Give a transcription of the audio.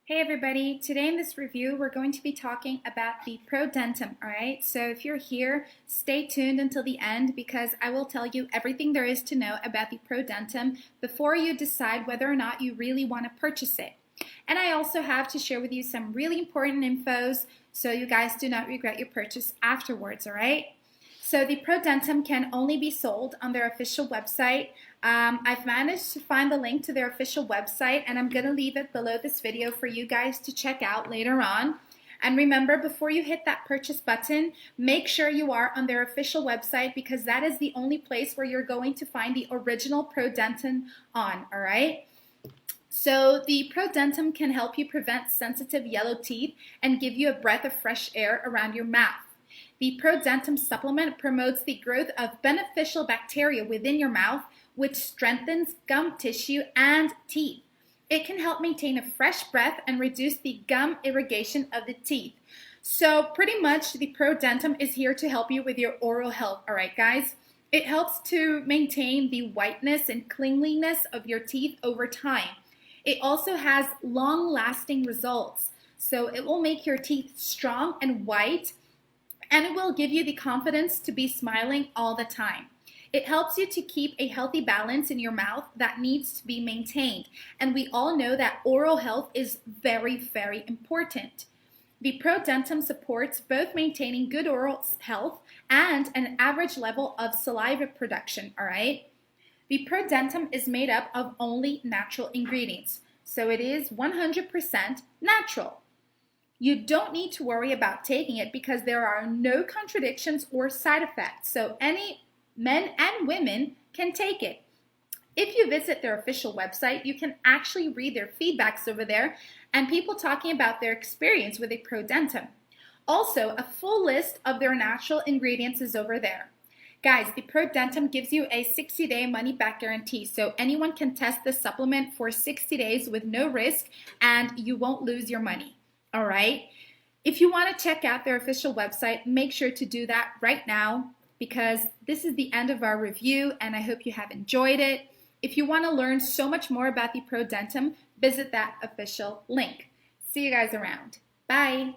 Hey everybody, today in this review we're going to be talking about the ProDentim, alright? So if you're here, stay tuned until the end because I will tell you everything there is to know about the ProDentim before you decide whether or not you really want to purchase it. And I also have to share with you some really important infos so you guys do not regret your purchase afterwards, alright? So the ProDentim can only be sold on their official website. I've managed to find the link to their official website and I'm going to leave it below this video for you guys to check out later on. And remember, before you hit that purchase button, make sure you are on their official website because that is the only place where you're going to find the original ProDentim on, alright? So the ProDentim can help you prevent sensitive yellow teeth and give you a breath of fresh air around your mouth. The ProDentim supplement promotes the growth of beneficial bacteria within your mouth, which strengthens gum tissue and teeth. It can help maintain a fresh breath and reduce the gum irrigation of the teeth. So pretty much the ProDentim is here to help you with your oral health, alright guys? It helps to maintain the whiteness and cleanliness of your teeth over time. It also has long-lasting results. So it will make your teeth strong and white, and it will give you the confidence to be smiling all the time. It helps you to keep a healthy balance in your mouth that needs to be maintained. And we all know that oral health is very, very important. The ProDentim supports both maintaining good oral health and an average level of saliva production, all right? The ProDentim is made up of only natural ingredients, so it is 100% natural. You don't need to worry about taking it because there are no contradictions or side effects, so any men and women can take it. If you visit their official website, you can actually read their feedbacks over there and people talking about their experience with a ProDentim. Also, a full list of their natural ingredients is over there. Guys, the ProDentim gives you a 60-day money-back guarantee, so anyone can test the supplement for 60 days with no risk and you won't lose your money. All right. If you want to check out their official website, make sure to do that right now because this is the end of our review and I hope you have enjoyed it. If you want to learn so much more about the ProDentim, visit that official link. See you guys around. Bye.